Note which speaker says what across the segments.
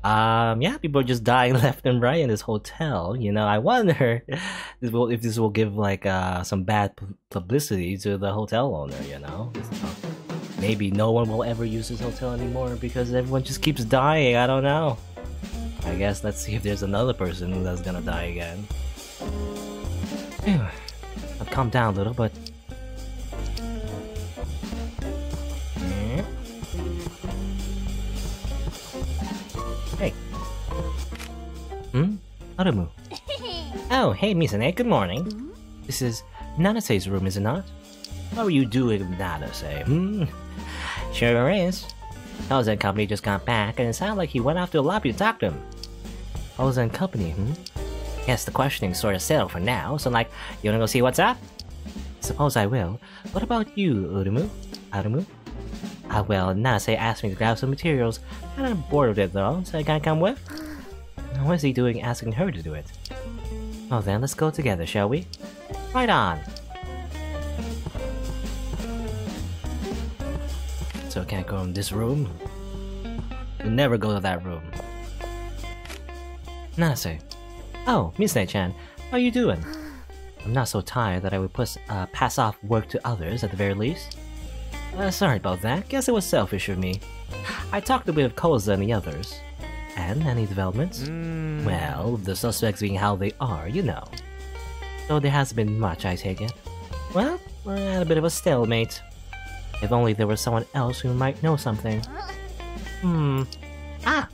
Speaker 1: Yeah, people are just dying left and right in this hotel. You know, I wonder if this will give like some bad publicity to the hotel owner. You know, maybe no one will ever use this hotel anymore because everyone just keeps dying. I don't know. I guess let's see if there's another person that's gonna die again. Phew. I've calmed down a little, but hey. Arumu. Oh, hey, Mizune, good morning. This is Nanase's room, is it not? How are you doing, Nanase? Sure is. Hosen Company just got back, and it sounded like he went off to the lobby to talk to him. Hosen Company, Guess the questioning's sort of settled for now, so like, you wanna go see what's up? Suppose I will. What about you, Arumu? Well, Nanase asked me to grab some materials. Kinda bored with it though, so I can't come with? What is he doing asking her to do it? Well then, let's go together, shall we? Right on! So I can't go in this room? You'll never go to that room. Nanase. Oh, Mizune-chan, how are you doing? I'm not so tired that I would pass off work to others at the very least. Sorry about that, guess it was selfish of me. I talked a bit of Koza and the others. And any developments? Well, the suspects being how they are, you know. So there hasn't been much, I take it. Well, we're at a bit of a stalemate. If only there was someone else who might know something. Ah!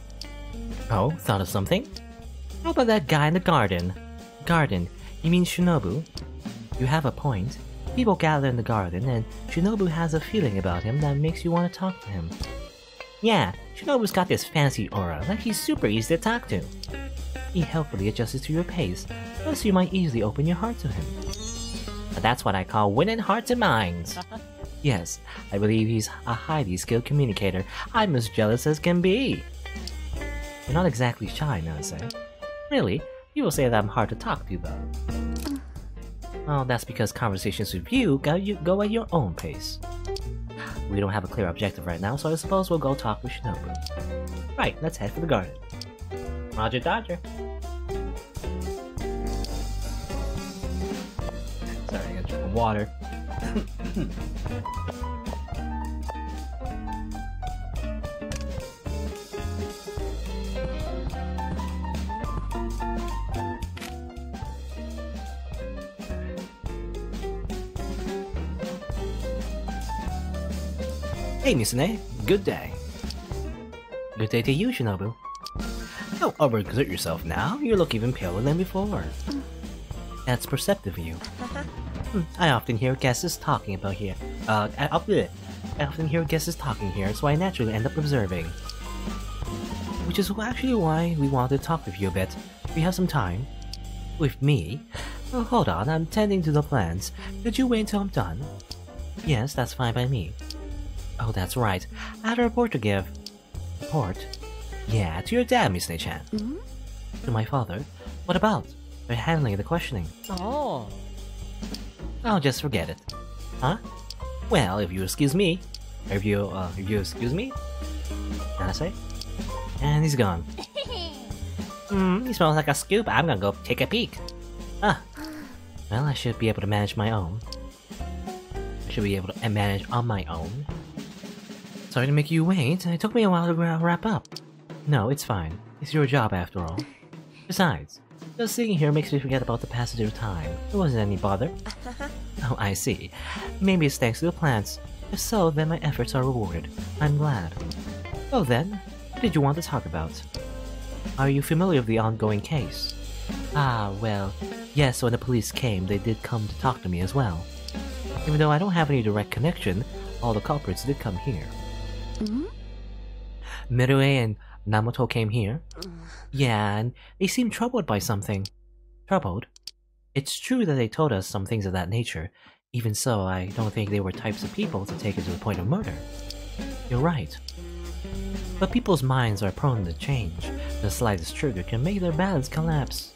Speaker 1: Oh, thought of something? How about that guy in the garden? Garden? You mean Shinobu? You have a point. People gather in the garden, and Shinobu has a feeling about him that makes you want to talk to him. Yeah, Shinobu's got this fancy aura, like he's super easy to talk to. He helpfully adjusts to your pace, thus you might easily open your heart to him. But that's what I call winning hearts and minds. Yes, I believe he's a highly skilled communicator. I'm as jealous as can be. You're not exactly shy, Nanase. Really? People say that I'm hard to talk to, though. Well, that's because conversations with you go at your own pace. We don't have a clear objective right now, so I suppose we'll go talk with Shinobu. Right, let's head for the garden. Roger Dodger. Sorry, I gotta drink some water. Hey, Mizune, good day. Good day to you, Shinobu. Don't overexert yourself now, you look even paler than before. That's perceptive of you. I often hear guests talking about here. I often hear guests talking here, so I naturally end up observing. Which is actually why we wanted to talk with you a bit. We have some time. With me? Oh, hold on, I'm tending to the plants. Could you wait until I'm done? Yes, that's fine by me. Oh, that's right. I had a report to give. Report? Yeah, to your dad, Mizune-chan. To my father? What about? They're handling the questioning. Oh, just forget it. Huh? Well, if you excuse me. If you excuse me? Nanase? And he's gone. He smells like a scoop. I'm gonna go take a peek. Well, I should be able to manage my own. I should be able to manage on my own. Sorry to make you wait. It took me a while to wrap up. No, it's fine. It's your job after all. Besides, just sitting here makes me forget about the passage of time. There wasn't any bother. Oh, I see. Maybe it's thanks to the plants. If so, then my efforts are rewarded. I'm glad. Oh then, what did you want to talk about? Are you familiar with the ongoing case? Ah, well, yes, when the police came, they did come to talk to me as well. Even though I don't have any direct connection, all the culprits did come here. Mirue and Namoto came here. Yeah, and they seemed troubled by something. Troubled? It's true that they told us some things of that nature. Even so, I don't think they were types of people to take it to the point of murder. You're right. But people's minds are prone to change. The slightest trigger can make their balance collapse.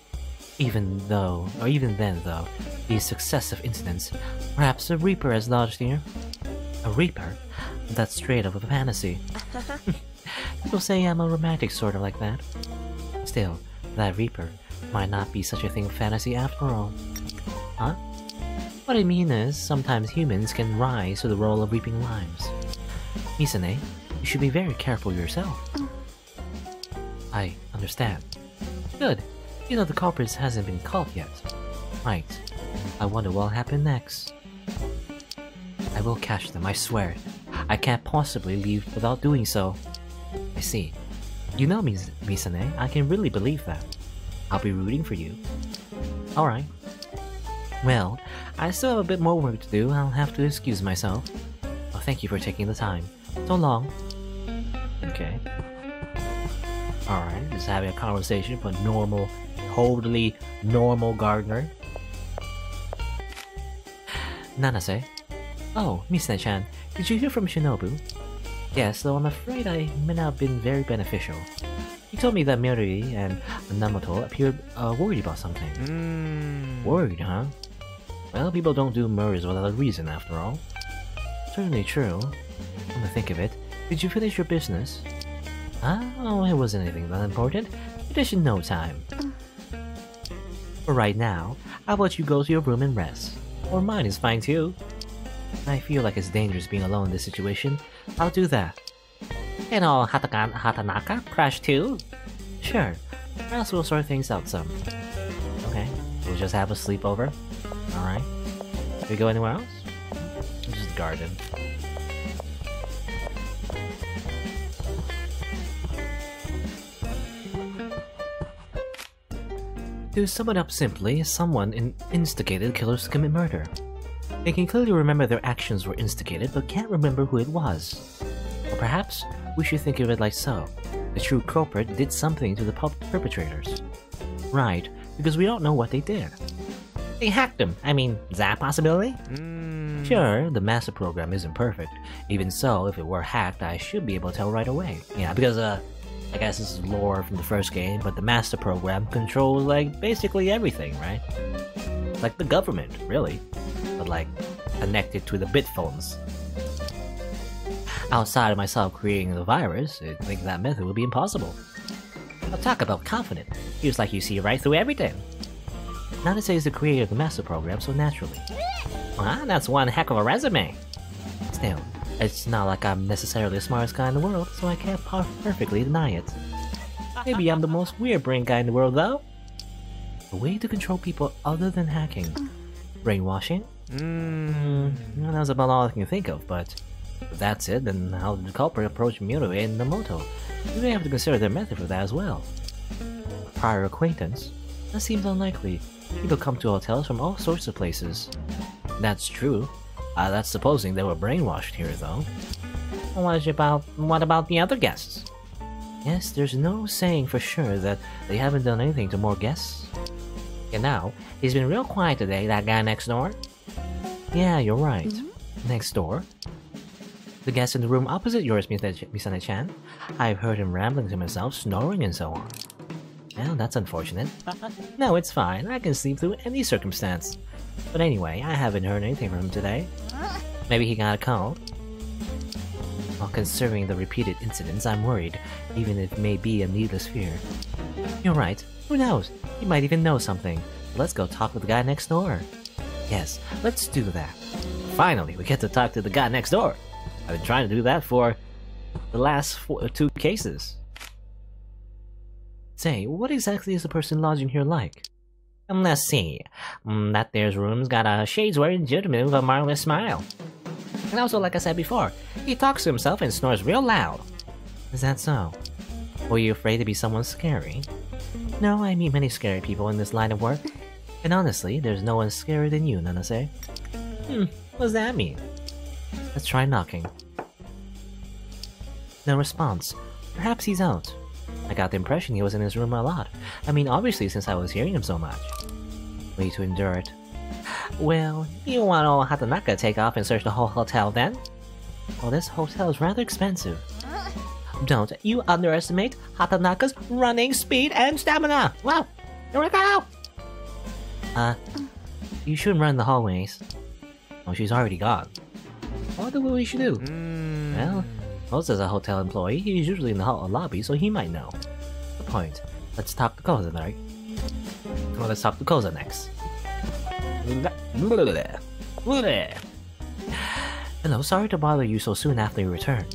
Speaker 1: Even then though, these successive incidents, perhaps a Reaper has lodged here. A Reaper? That's straight up a fantasy. People say I'm a romantic sort of like that. Still, that Reaper might not be such a thing of fantasy after all. Huh? What I mean is, sometimes humans can rise to the role of reaping lives. Misane, you should be very careful yourself. I understand. Good. You know the culprit hasn't been caught yet. Right. I wonder what'll happen next. I will catch them, I swear. I can't possibly leave without doing so. I see. You know, Misane, I can really believe that. I'll be rooting for you. Alright. Well, I still have a bit more work to do. I'll have to excuse myself. Well, thank you for taking the time. So long. Okay. Alright, just having a conversation with a normal, totally normal gardener. Nanase. Oh, Misane-chan, did you hear from Shinobu? Yes, though I'm afraid I may not have been very beneficial. He told me that Mirui and Namato appeared worried about something. Worried, huh? Well, people don't do murders without a reason, after all. Certainly true. Come to think of it, did you finish your business? Oh, it wasn't anything that important. Finish in no time. For right now, how about you go to your room and rest? Or mine is fine too. I feel like it's dangerous being alone in this situation. I'll do that. And all Hatanaka crash too? Sure. Or else we'll sort things out some. Okay, we'll just have a sleepover. Alright. Can we go anywhere else? Just garden. To sum it up simply, someone instigated killers to commit murder. They can clearly remember their actions were instigated, but can't remember who it was. Or perhaps, we should think of it like so. The true culprit did something to the perpetrators. Right, because we don't know what they did. They hacked them. I mean, is that a possibility? Sure, the master program isn't perfect. Even so, if it were hacked, I should be able to tell right away. Yeah, because, I guess this is lore from the first game, but the master program controls, like, basically everything, right? Like the government, really. But, like, connected to the bit phones. Outside of myself creating the virus, I think that method would be impossible. I'll talk about confident. Feels like you see right through everything. Nanase is the creator of the master program, so naturally. Well, that's one heck of a resume. Still, it's not like I'm necessarily the smartest guy in the world, so I can't perfectly deny it. Maybe I'm the most weird brain guy in the world, though. A way to control people other than hacking. Brainwashing? Well, that was about all I can think of, but if that's it, then how did the culprit approach Mirui and Namato? You may have to consider their method for that as well. A prior acquaintance? That seems unlikely. People come to hotels from all sorts of places. That's true. That's supposing they were brainwashed here, though. What about the other guests? Yes, there's no saying for sure that they haven't done anything to more guests. And now, he's been real quiet today, that guy next door. Yeah, you're right. Next door? The guest in the room opposite yours, Misane-chan. I've heard him rambling to himself, snoring and so on. Well, that's unfortunate. No, it's fine. I can sleep through any circumstance. But anyway, I haven't heard anything from him today. Maybe he got a cold? While considering the repeated incidents, I'm worried, even if it may be a needless fear. You're right. Who knows? He might even know something. Let's go talk with the guy next door. Yes, let's do that. Finally, we get to talk to the guy next door. I've been trying to do that for the last 2 cases. Say, what exactly is the person lodging here like? Let's see. That there's room's got a shades-wearing gentleman with a marvelous smile. And also, like I said before, he talks to himself and snores real loud. Is that so? Were you afraid to be someone scary? No, I meet many scary people in this line of work. And honestly, there's no one scarier than you, Nanase. What does that mean? Let's try knocking. No response. Perhaps he's out. I got the impression he was in his room a lot. I mean, obviously, since I was hearing him so much. Way to endure it. Well, you want old Hatanaka to take off and search the whole hotel then? Well, this hotel is rather expensive. Don't you underestimate Hatanaka's running speed and stamina! Wow! Here we go! You shouldn't run the hallways. Oh, she's already gone. I wonder what we should do. Well, Most as a hotel employee, he's usually in the lobby, so he might know. Good point. Let's talk to Koza, right? Well, let's talk to Koza next. Hello, sorry to bother you so soon after your return.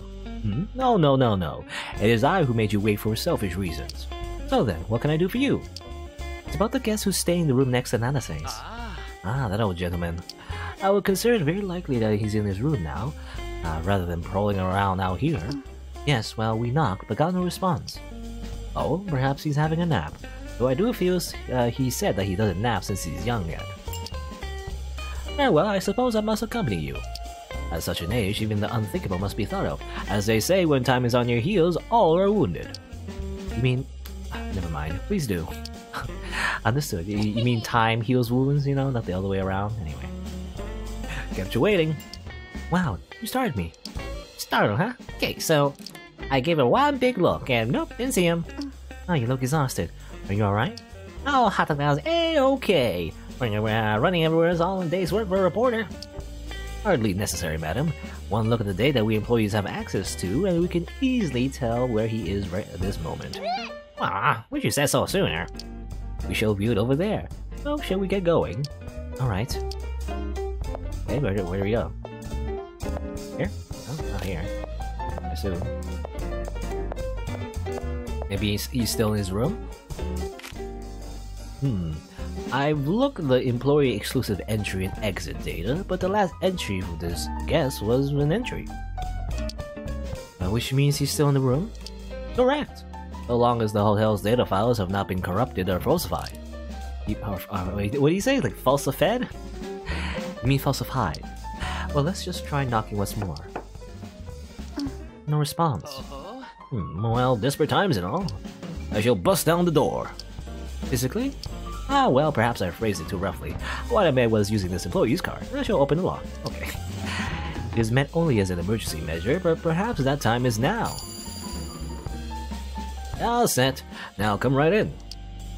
Speaker 1: No. It is I who made you wait for selfish reasons. So then, what can I do for you? It's about the guest who's staying in the room next to Nanase's. That old gentleman. I would consider it very likely that he's in his room now, rather than prowling around out here. Yes, well, we knocked, but got no response. Oh, perhaps he's having a nap. Though I do feel he said that he doesn't nap since he's young yet. Very well, I suppose I must accompany you. At such an age, even the unthinkable must be thought of. As they say, when time is on your heels, all are wounded. You mean... Never mind, please do. Understood. You mean time heals wounds, you know, not the other way around? Anyway. Kept you waiting. Wow, you started me. Startled, huh? Okay, so... I gave it one big look, and nope, didn't see him. Oh, you look exhausted. Are you alright? Oh, Hataga's A-okay. Running everywhere is all in a day's work for a reporter. Hardly necessary, madam. One look at the data that we employees have access to, and we can easily tell where he is right at this moment. Wish you said so sooner. We shall view it over there. So, shall we get going? Alright. Okay, where do we go? Here? Oh, not here. I assume. Maybe he's still in his room? I've looked at the employee exclusive entry and exit data, but the last entry for this guest was an entry. Which means he's still in the room? Correct! So long as the hotel's data files have not been corrupted or falsified. Wait, what do you say? Like falsified? You mean falsified? Well, let's just try knocking once more. No response. Well, desperate times and all. I shall bust down the door. Physically? Well, perhaps I phrased it too roughly. What I meant was using this employee's card. I shall open the lock. Okay. It is meant only as an emergency measure, but perhaps that time is now. All set. Now come right in.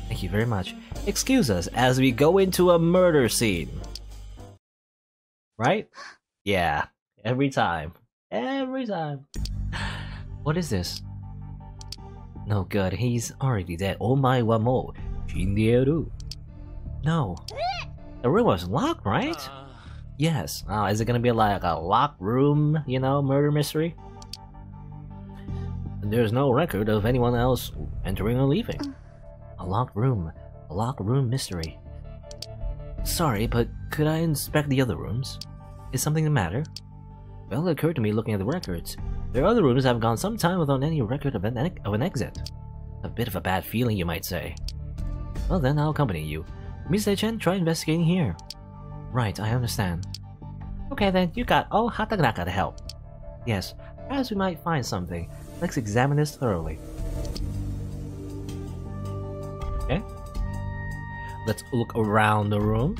Speaker 1: Thank you very much. Excuse us as we go into a murder scene. Right? Yeah. Every time. Every time. What is this? No good, he's already dead. Oh my wa mo. Shindieru. No. The room was locked, right? Yes. Is it gonna be like a locked room, you know, murder mystery? There's no record of anyone else entering or leaving. A locked room mystery. Sorry, but could I inspect the other rooms? Is something the matter? Well, it occurred to me looking at the records. There are other rooms that have gone some time without any record of an exit. A bit of a bad feeling, you might say. Well then, I'll accompany you. Mise-chen, try investigating here. Right, I understand. Okay then, you got Hatagnaka to help. Yes, perhaps we might find something. Let's examine this thoroughly. Okay. Let's look around the room.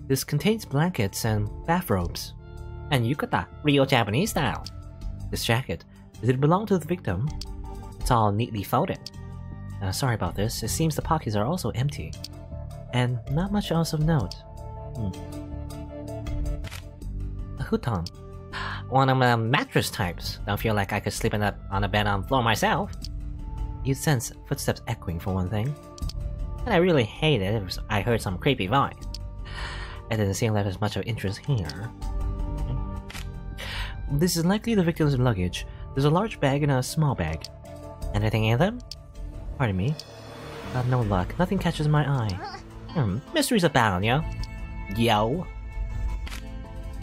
Speaker 1: This contains blankets and bathrobes. And yukata, real Japanese style. This jacket, does it belong to the victim? It's all neatly folded. Sorry about this, it seems the pockets are also empty. And not much else of note. A futon. One of the mattress types. Don't feel like I could sleep on a bed on the floor myself. You'd sense footsteps echoing for one thing. And I really hate it if I heard some creepy voice. It doesn't seem like there's much of interest here. This is likely the victim's luggage. There's a large bag and a small bag. Anything in them? Pardon me. No luck. Nothing catches my eye. Mysteries abound, yo. Yo.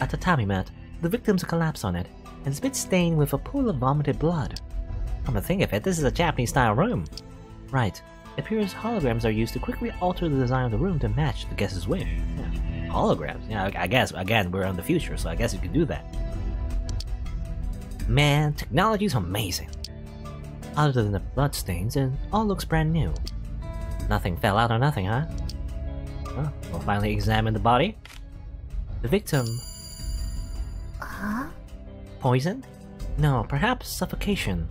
Speaker 1: A tatami mat. The victim's collapsed on it, and it's a bit stained with a pool of vomited blood. Come to think of it, this is a Japanese-style room. Right. It appears holograms are used to quickly alter the design of the room to match the guest's wish. Yeah. Holograms? Yeah, I guess, again, we're in the future, so I guess you could do that. Man, technology's amazing. Other than the bloodstains, it all looks brand new. Nothing fell out or nothing, huh? We'll finally examine the body. The victim... Poison? No, perhaps suffocation.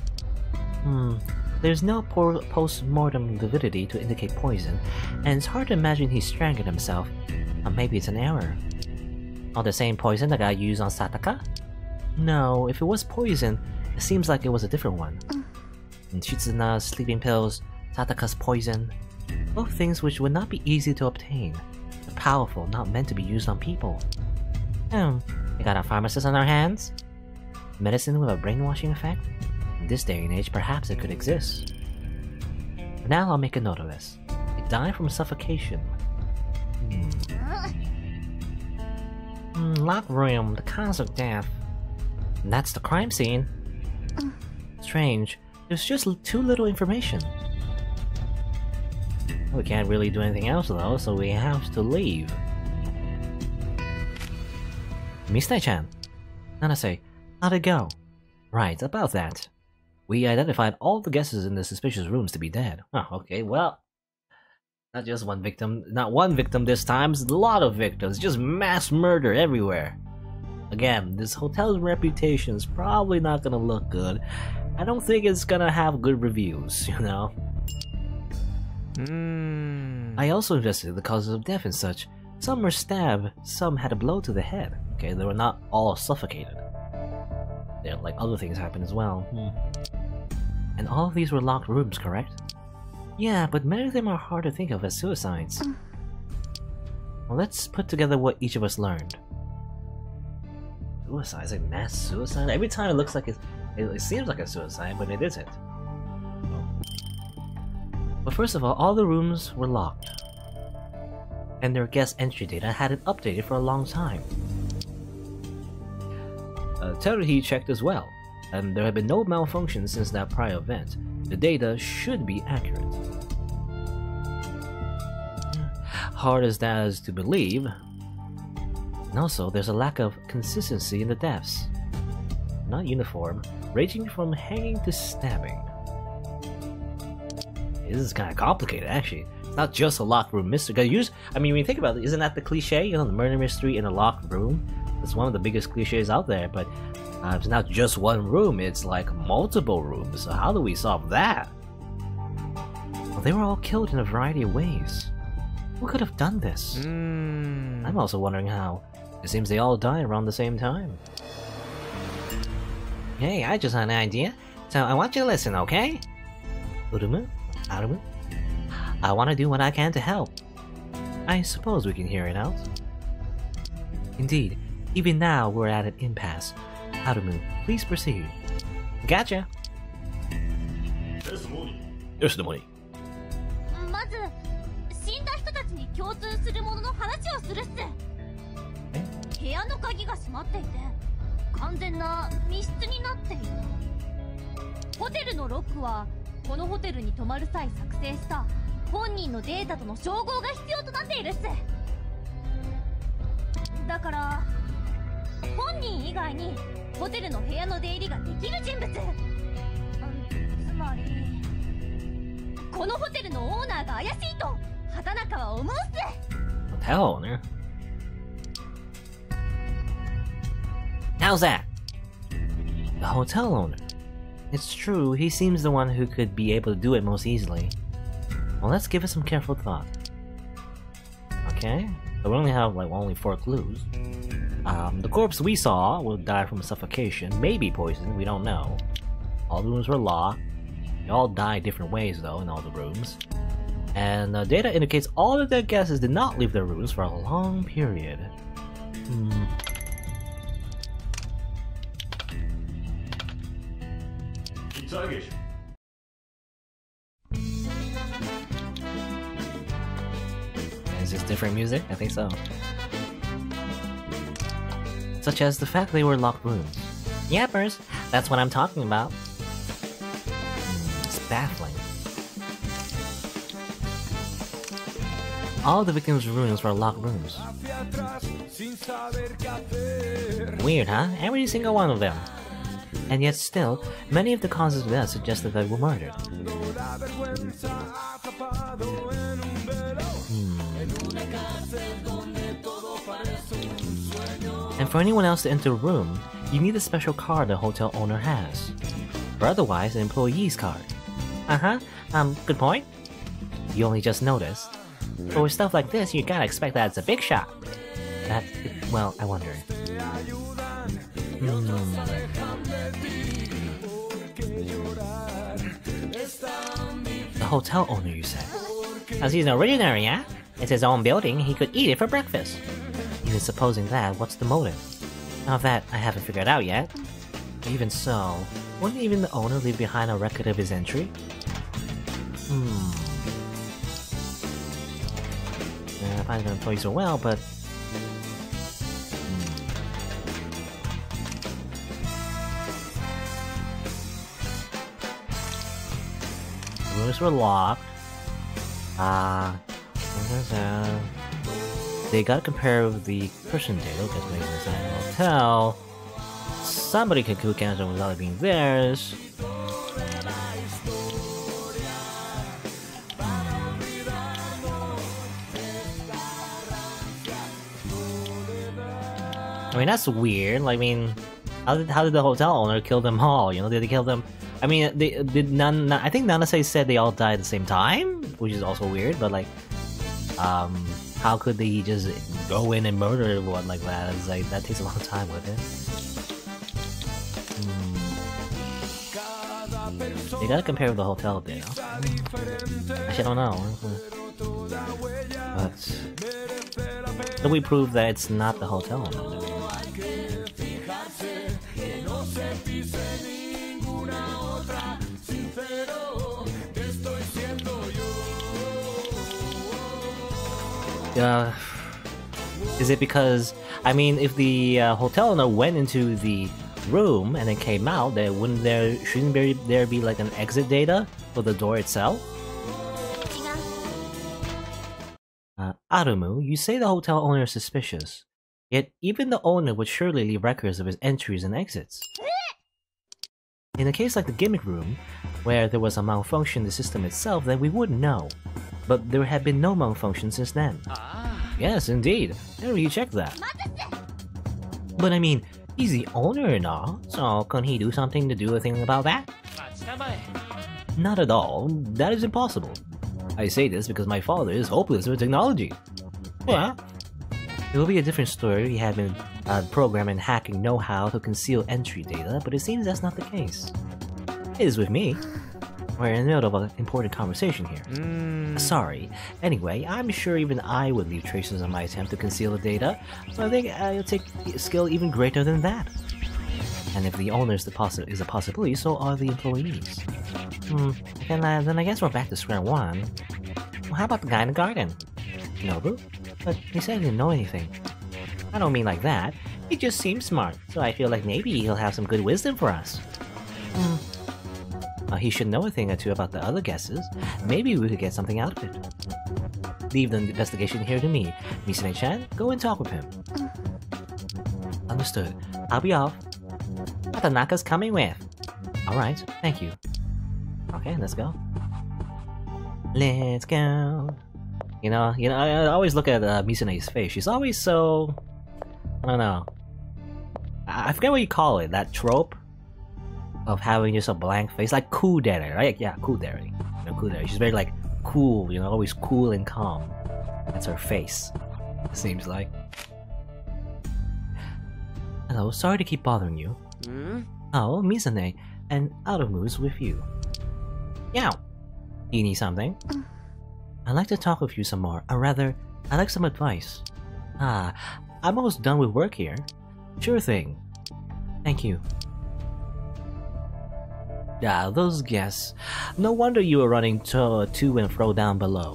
Speaker 1: There's no post-mortem lividity to indicate poison, and it's hard to imagine he strangled himself. Or maybe it's an error. Or the same poison that got used on Sataka? No, if it was poison, it seems like it was a different one. And Shizuna's sleeping pills, Sataka's poison, both things which would not be easy to obtain. They're powerful, not meant to be used on people. We got a pharmacist on our hands? Medicine with a brainwashing effect? In this day and age, perhaps it could exist. But now I'll make a note of this. They died from suffocation. Locked room, the cause of death. And that's the crime scene. Strange. There's just too little information. We can't really do anything else though, so we have to leave. Mistai-chan. Nanase, how'd it go? Right, about that. We identified all the guesses in the suspicious rooms to be dead. Oh, okay, well... Not just one victim, not one victim this time, it's a lot of victims, just mass murder everywhere. Again, this hotel's reputation is probably not gonna look good. I don't think it's gonna have good reviews, you know? I also investigated the causes of death and such. Some were stabbed, some had a blow to the head. Okay, they were not all suffocated. There, like other things happened as well. And all of these were locked rooms, correct? Yeah, but many of them are hard to think of as suicides. Well, let's put together what each of us learned. Suicide? Like mass suicide? Every time it looks like it seems like a suicide, but it isn't. But first of all the rooms were locked. And their guest entry data hadn't updated for a long time. Teruhi checked as well, and there had been no malfunction since that prior event. The data should be accurate. Hard as that is to believe. And also, there's a lack of consistency in the deaths. Not uniform, ranging from hanging to stabbing. This is kind of complicated, actually. It's not just a locked room mystery. I mean, when you think about it, isn't that the cliche? You know, the murder mystery in a locked room? It's one of the biggest cliches out there, but it's not just one room, it's like multiple rooms. So how do we solve that? Well, they were all killed in a variety of ways. Who could have done this? I'm also wondering how. It seems they all died around the same time. Hey, I just had an idea, so I want you to listen, okay? Urumu? Arumu? I want to do what I can to help. I suppose we can hear it out. Indeed, even now we're at an impasse. Arumu, please proceed. Gotcha! There's the money. There's the money.
Speaker 2: まず、死んだ人たちに共通するものの話をするっす。部屋の鍵が閉まっていて、完全な密室になっている。ホテルのロックは、このホテルに泊まる際作成した本人のデータとの照合が必要となっているっす。だから、本人以外にホテルの部屋の出入りができる人物。つまり、このホテルのオーナーが怪しいと畑中は思うっす。
Speaker 1: Hotel owner? How's that? The hotel owner. It's true, he seems the one who could be able to do it most easily. Well, let's give it some careful thought. Okay, so we only have like only 4 clues. The corpse we saw will die from suffocation, maybe poison, we don't know. All the rooms were locked. They all died different ways though in all the rooms. And data indicates all the dead guests did not leave their rooms for a long period. Is this different music? I think so. Such as the fact they were locked rooms. Yappers! That's what I'm talking about. It's baffling. All the victims' rooms were locked rooms. Weird, huh? Every single one of them. And yet still, many of the causes of death suggest that they were murdered. And for anyone else to enter a room, you need a special card the hotel owner has. Or otherwise, an employee's card. Good point. You only just noticed. But with stuff like this, you gotta expect that it's a big shot. Well, I wonder. The hotel owner, you said? As he's an originator, yeah? It's his own building, he could eat it for breakfast. Even supposing that, what's the motive? Now that I haven't figured out yet. Even so, wouldn't even the owner leave behind a record of his entry? Yeah, I find the employees are well, but... The rooms were locked. They gotta compare with the person data because maybe inside the hotel. Somebody can cook cancer without it being theirs. I mean, that's weird. Like, I mean, how did the hotel owner kill them all? You know, did they kill them? I mean, they did none. I think Nanase said they all died at the same time, which is also weird. But like, how could they just go in and murder everyone like that? It's like that takes a long time with it. You gotta compare with the hotel data. Actually, I don't know. But we prove that it's not the hotel owner. Is it because, I mean, if the hotel owner went into the room and then came out, shouldn't there be like an exit data for the door itself? Arumu, you say the hotel owner is suspicious, yet even the owner would surely leave records of his entries and exits. In a case like the gimmick room, where there was a malfunction in the system itself, then we wouldn't know. But there had been no malfunction since then. Yes, indeed. Never you checked that. But I mean, he's the owner and all, so couldn't he do something to do a thing about that? Not at all. That is impossible. I say this because my father is hopeless with technology. Well, it will be a different story if he had been programming and hacking know-how to conceal entry data, but it seems that's not the case. It is with me. We're in the middle of an important conversation here. Sorry. Anyway, I'm sure even I would leave traces on my attempt to conceal the data, but I think it'll take skill even greater than that. And if the owner is a possibility, so are the employees. Then I guess we're back to square one. Well, how about the guy in the garden? Nobu? But he said he didn't know anything. I don't mean like that. He just seems smart, so I feel like maybe he'll have some good wisdom for us. He should know a thing or two about the other guesses. Maybe we could get something out of it. Leave the investigation here to me. Misune-chan, go and talk with him. Understood. I'll be off. Tanaka's coming with. Alright, thank you. Okay, let's go. Let's go. You know, I always look at Misune's face. She's always so... I don't know. I forget what you call it, that trope of having just a blank face, like Kudere, right? Yeah, Kudere. You know, Kudere. She's very like cool, you know, always cool and calm. That's her face. It seems like. Hello, sorry to keep bothering you. Oh, Mizune, and Arumu's with you. Yeah. Do you need something? I'd like to talk with you some more, or rather, I'd like some advice. I'm almost done with work here. Sure thing. Thank you. Yeah, those guests. No wonder you were running to and fro down below.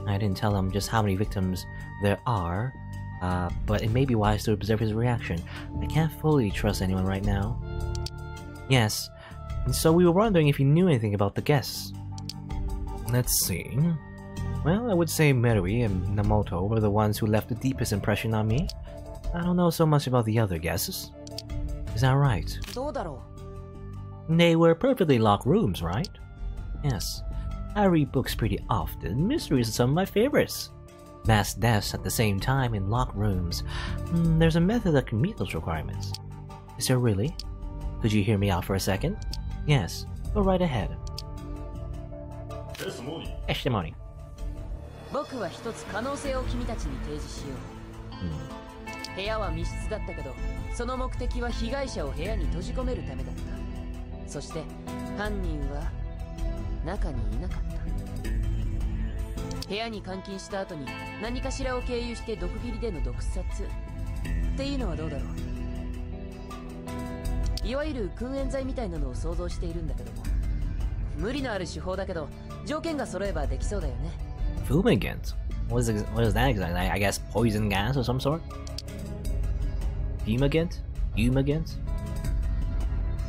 Speaker 1: I didn't tell him just how many victims there are, but it may be wise to observe his reaction. I can't fully trust anyone right now. Yes, and so we were wondering if you knew anything about the guests. Let's see. Well, I would say Merui and Namoto were the ones who left the deepest impression on me. I don't know so much about the other guests. Is that right? They were perfectly locked rooms, right? Yes. I read books pretty often. Mysteries are some of my favorites. Mass deaths at the same time in locked rooms. There's a method that can meet those requirements. Is there really? Could you hear me out for a second? Yes. Go right ahead. Testimony.
Speaker 3: 部屋は密室だったけど、その目的は被害者を部屋に閉じ込めるためだった。そして犯人は中にいなかった。部屋に監禁した後に何かしらを経由して毒斬りでの毒殺っていうのはどうだろう。いわゆる燻煙剤みたいなのを想像しているんだけども、無理のある手法だけど条件が揃えばできそうだよね。
Speaker 1: Fumigant? What is that exactly? I guess poison gas of some sort? Fumigant? Fumigant?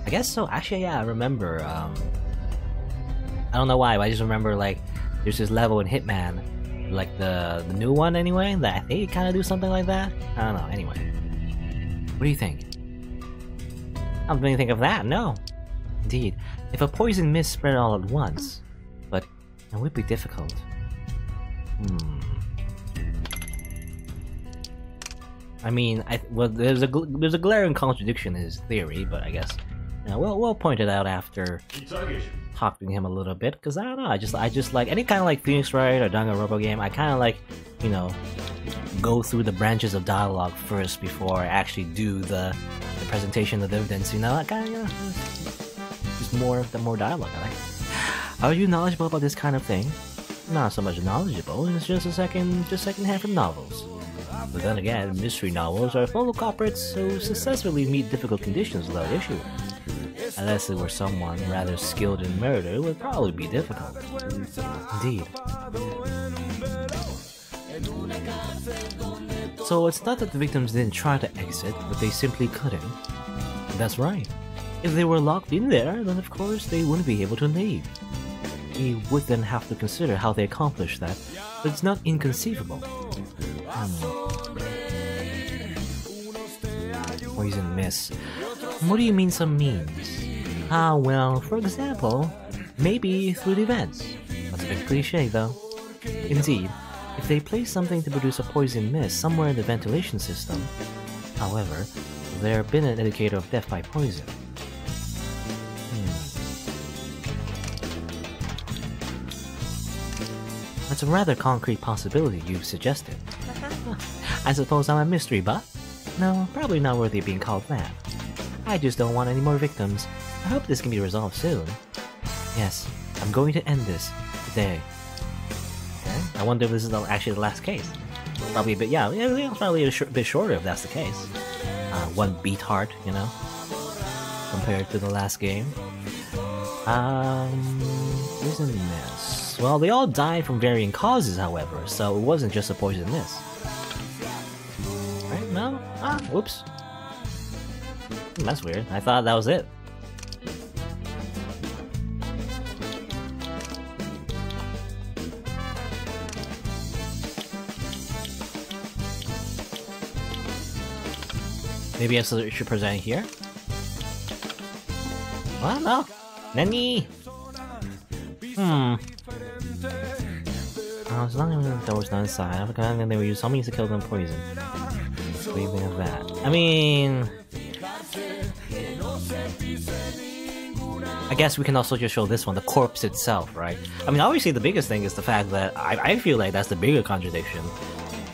Speaker 1: I guess so. Actually, yeah, I remember. I don't know why, but I just remember like there's this level in Hitman, like the new one anyway, that I think it kind of do something like that. I don't know. Anyway, what do you think? I don't really think of that. No, indeed. If a poison mist spread all at once, but it would be difficult. I mean, well, there's a glaring contradiction in his theory, but I guess we'll point it out after talking to him a little bit, because I don't know, I just like any kind of like Phoenix Wright or Danganronpa game. I kind of like, you know, go through the branches of dialogue first before I actually do the presentation of the evidence. You know, I kind of, you know, just more dialogue. I like. Are you knowledgeable about this kind of thing? Not so much knowledgeable. It's just second-hand from novels. But then again, mystery novels are full of culprits who successfully meet difficult conditions without issue. Unless it were someone rather skilled in murder, it would probably be difficult. Indeed. So it's not that the victims didn't try to exit, but they simply couldn't. That's right. If they were locked in there, then of course they wouldn't be able to leave. We would then have to consider how they accomplished that, but it's not inconceivable. Poison mist. What do you mean some means? Well, for example, maybe through the events. That's a bit cliche though. Indeed, if they place something to produce a poison mist somewhere in the ventilation system, however, there been an indicator of death by poison. That's a rather concrete possibility you've suggested. I suppose I'm a mystery buff? No, probably not worthy of being called that. I just don't want any more victims. I hope this can be resolved soon. Yes, I'm going to end this today. Okay, I wonder if this is actually the last case. Probably a bit, yeah, probably a bit shorter if that's the case. 1BeatHeart, you know, compared to the last game. Poison mist. Well, they all died from varying causes, however, so it wasn't just a poison mist. Right? No? Whoops. That's weird. I thought that was it. Maybe I should present it here? What? No. Nani? As long as the door's not inside, then they were used some means to kill them poison. What do you think of that? I mean, I guess we can also just show this one, the corpse itself, right? I mean, obviously the biggest thing is the fact that I feel like that's the bigger contradiction.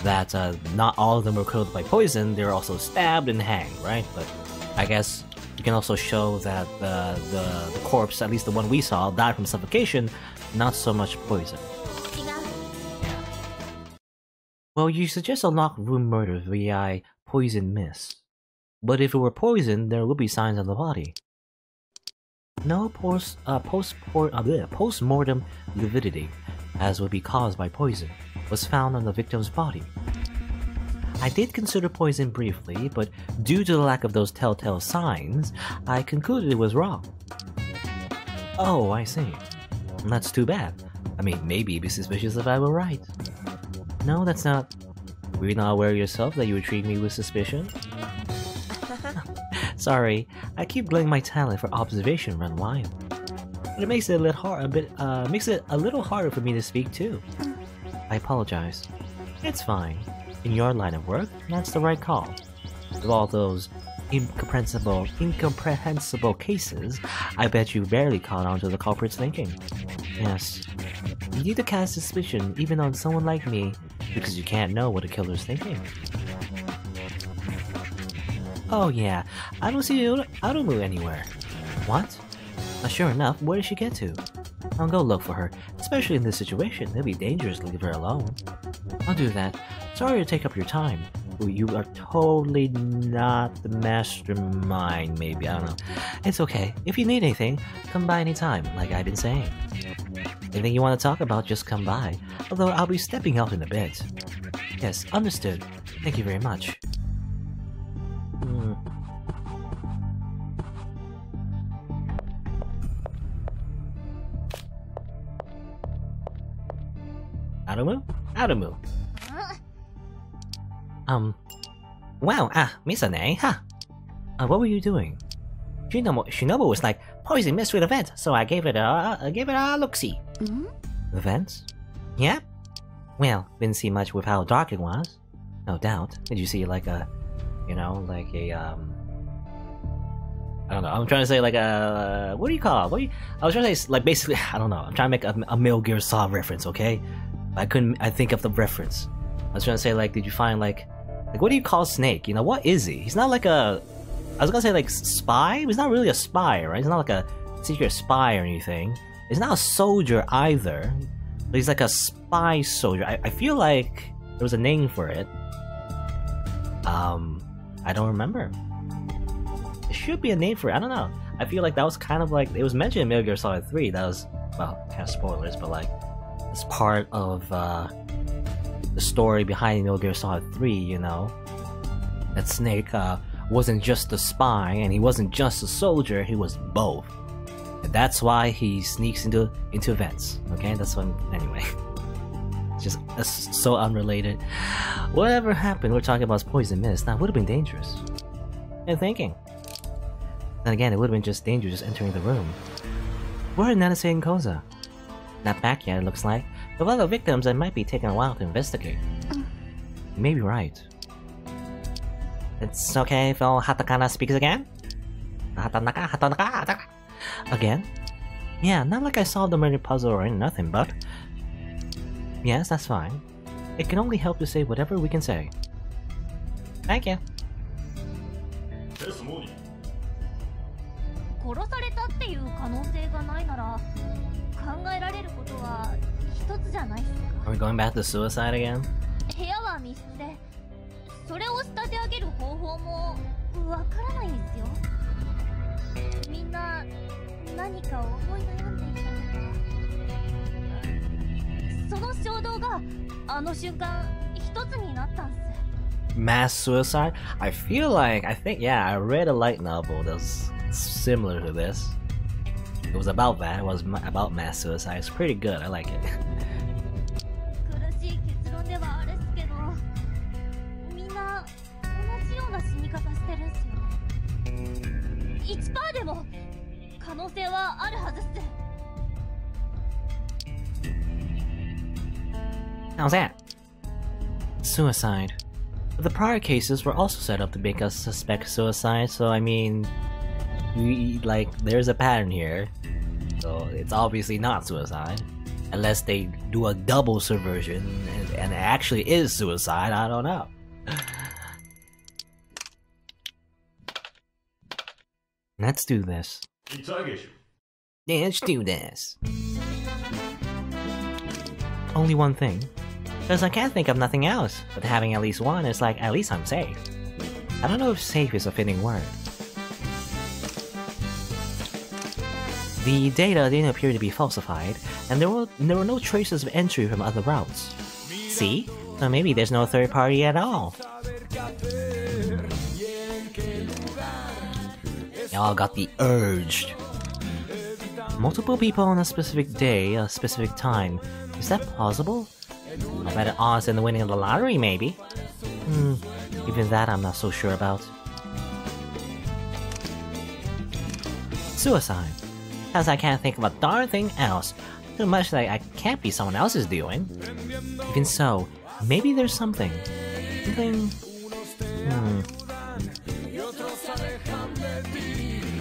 Speaker 1: That not all of them were killed by poison, they were also stabbed and hanged, right? But I guess you can also show that the corpse, at least the one we saw, died from suffocation, not so much poison. Yeah. Well, you suggest a locked room murder via poison mist. But if it were poison, there would be signs on the body. No post-mortem lividity, as would be caused by poison, was found on the victim's body. I did consider poison briefly, but due to the lack of those telltale signs, I concluded it was wrong. Oh, I see. That's too bad. I mean, maybe you'd be suspicious if I were right. No, that's not... Were you not aware yourself that you would treat me with suspicion? Sorry, I keep letting my talent for observation run wild. But it makes it a little harder for me to speak too. I apologize. It's fine. In your line of work, that's the right call. Of all those incomprehensible cases, I bet you barely caught on to the culprit's thinking. Yes. You need to cast suspicion even on someone like me, because you can't know what a killer's thinking. Oh yeah, I don't see Arumu anywhere. What? Sure enough, where did she get to? I'll go look for her, especially in this situation. It'd be dangerous to leave her alone. I'll do that. Sorry to take up your time. You are totally not the mastermind, maybe, I don't know. It's okay. If you need anything, come by anytime, like I've been saying. Anything you want to talk about, just come by. Although I'll be stepping out in a bit. Yes, understood. Thank you very much. Arumu? Arumu. Wow, Misane, huh? What were you doing? Shinobu was like, poison mist with a vent, so I gave it a look-see. The vents? Yeah? Well, didn't see much with how dark it was. No doubt. Did you see like a, I don't know, I'm trying to say like a, what do you call it? I was trying to say, like, basically, I don't know, I'm trying to make a Metal Gear Solid reference, okay? I think of the reference. I was trying to say, like, did you find, like, what do you call Snake? You know, what is he? He's not like a, I was gonna say, like, spy? He's not really a spy, right? He's not like a secret spy or anything. He's not a soldier either. But he's like a spy soldier. I feel like there was a name for it. I don't remember. There should be a name for it, I don't know. I feel like that was kind of like, it was mentioned in Metal Gear Solid 3, that was, well, kind of spoilers, but like, it's part of, the story behind Metal Gear Solid 3, you know? That Snake, wasn't just a spy, and he wasn't just a soldier, he was both. And that's why he sneaks into events, okay? That's what, anyway. Just so unrelated. Whatever happened, we're talking about poison mist, that would have been dangerous. And thinking. Then again, it would have been just dangerous just entering the room. We're in Nanase and Koza. Not back yet, it looks like. With other victims, it might be taking a while to investigate. You may be right. It's okay if Hatakana speaks again? Hatanaka. Again? Yeah, not like I solved the murder puzzle or nothing, but... Yes, that's fine. It can only help to say whatever we can say. Thank you.
Speaker 2: 殺されたっていう可能性がないなら考えられることは一つじゃないですか。
Speaker 1: Are we going back to suicide again?
Speaker 2: 部屋は密室で、それを仕立て上げる方法もわからないんですよ。みんな何か思い悩んでいたのか。その衝動があの瞬間一つになったんす。
Speaker 1: Mass suicide? I think, yeah, I read a light novel that was similar to this. It was about that, it was about mass suicide. It's pretty good, I like it.
Speaker 2: 苦しい結論ではあれっすけど、みんな同じような死に方してるんすよ。1% でも可能性はあるはずっす。
Speaker 1: How's that? Suicide. But the prior cases were also set up to make us suspect suicide, so I mean... there's a pattern here. So it's obviously not suicide. Unless they do a double subversion and it actually is suicide, I don't know. Let's do this. Yeah, let's do this. Only one thing. Because I can't think of nothing else, but having at least one is like, at least I'm safe. I don't know if safe is a fitting word. The data didn't appear to be falsified, and there were no traces of entry from other routes. See? So maybe there's no third party at all. Y'all got the urge. Multiple people on a specific day, a specific time. Is that plausible? A better odds than the winning of the lottery, maybe. Even that I'm not so sure about. Suicide. As I can't think of a darn thing else. Too much that I can't be someone else's doing. Even so, maybe there's something. Something...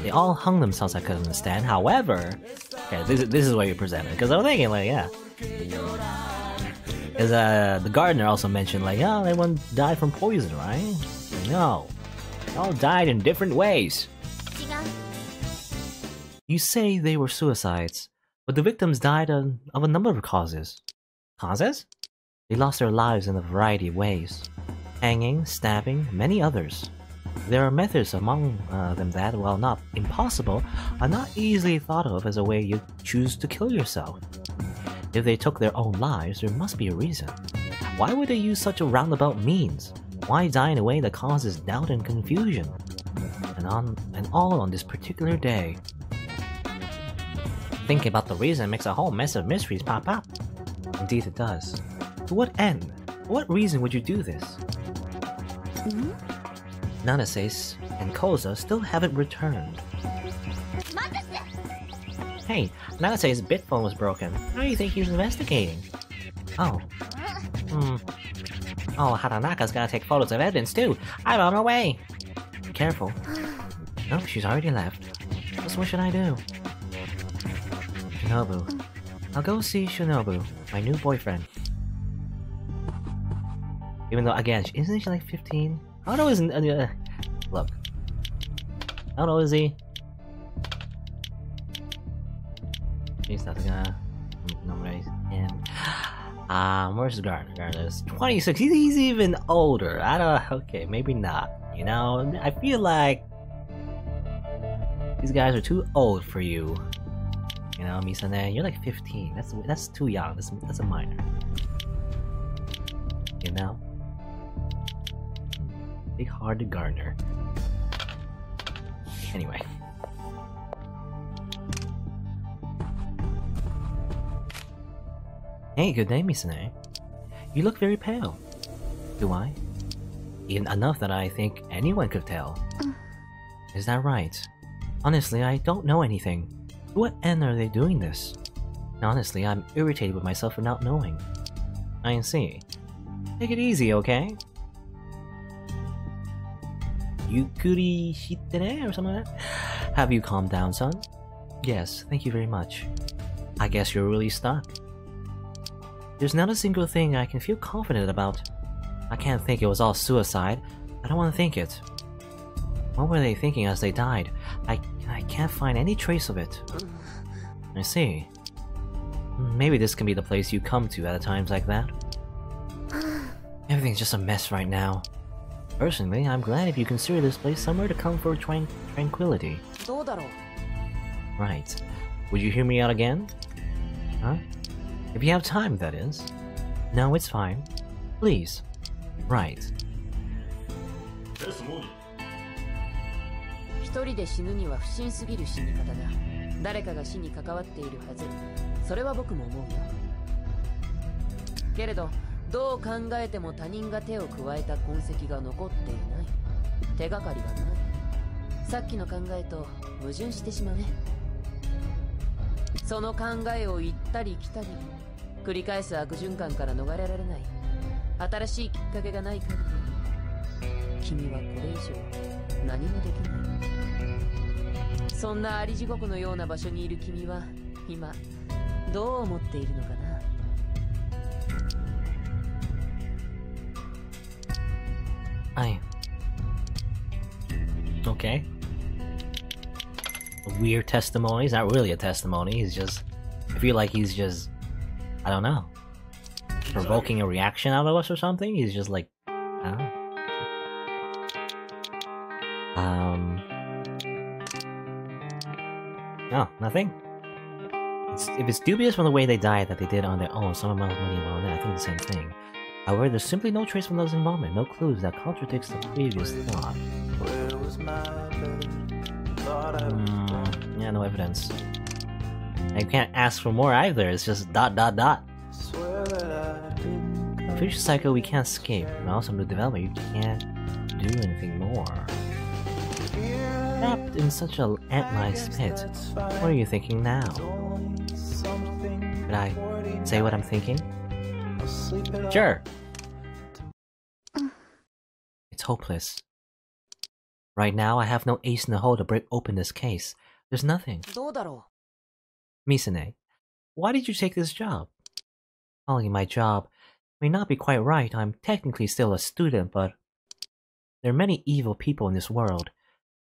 Speaker 1: They all hung themselves, I could understand. However... Okay, this is what you presented. Because I was thinking, like, yeah. Because the gardener also mentioned, like, oh, everyone died from poison, right? No. All died in different ways. You say they were suicides, but the victims died of a number of causes. Causes? They lost their lives in a variety of ways. Hanging, stabbing, many others. There are methods among them that, while not impossible, are not easily thought of as a way you choose to kill yourself. If they took their own lives, there must be a reason. Why would they use such a roundabout means? Why die in a way that causes doubt and confusion? And all on this particular day. Thinking about the reason makes a whole mess of mysteries pop up. Indeed it does. To what end? For what reason would you do this? Nanase's and Koza still haven't returned. Hey, Nanase's bit phone was broken. How do you think he's investigating? Oh. Oh, Hatanaka's gotta take photos of evidence too. I'm on her way. Be careful. No, she's already left. Just what should I do? Shinobu. I'll go see Shinobu, my new boyfriend. Even though, again, isn't she like 15? How old is look. How old is he? He's not gonna nominate him. Where's Gardner? Gardner's 26. He's even older. I don't. Okay, maybe not. You know, I feel like these guys are too old for you. You know, Misane, you're like 15. That's too young. That's a minor. You know. Big-hearted Gardner. Anyway. Hey, good day, Misane. You look very pale. Do I? Even enough that I think anyone could tell. Is that right? Honestly, I don't know anything. To what end are they doing this? Honestly, I'm irritated with myself for not knowing. I see. Take it easy, okay? Yukuri shitere or something like that? Have you calmed down, son? Yes, thank you very much. I guess you're really stuck. There's not a single thing I can feel confident about. I can't think it was all suicide. I don't want to think it. What were they thinking as they died? I can't find any trace of it. I see. Maybe this can be the place you come to at times like that. Everything's just a mess right now. Personally, I'm glad if you consider this place somewhere to come for tranquility. Right. Would you hear me out again? Huh? If you have time, that is. No, it's fine. Please. Right.
Speaker 3: 一人で死ぬには不審すぎる死に方だ。誰かが死に関わっているはず。それは僕も思うよ。けれど、どう考えても他人が手を加えた痕跡が残っていない。手がかりがない。さっきの考えと矛盾してしまうね。その考えを行ったり来たり、繰り返す悪循環から逃れられない。新しいきっかけがない限り、君はこれ以上何もできない。そんなあり地獄のような場所にいる君は今どう思っているのかな。
Speaker 1: Okay. A weird testimony. It's not really a testimony. He's just. I feel like he's just. I don't know. Provoking a reaction out of us or something? He's just like. I don't know. No, nothing. If it's dubious from the way they died that they did on their own, some amount of money involved, I think the same thing. However, there's simply no trace from those involvement, no clues that contradicts the previous thought. Yeah, no evidence. And you can't ask for more either, it's just ... Future cycle we can't escape, and also new development you can't do anything more. Trapped in such an ant-like pit, what are you thinking now? Could I say what I'm thinking? Sure! It's hopeless. Right now, I have no ace in the hole to break open this case. There's nothing. Misane, why did you take this job? Calling it my job may not be quite right. I'm technically still a student, but There are many evil people in this world.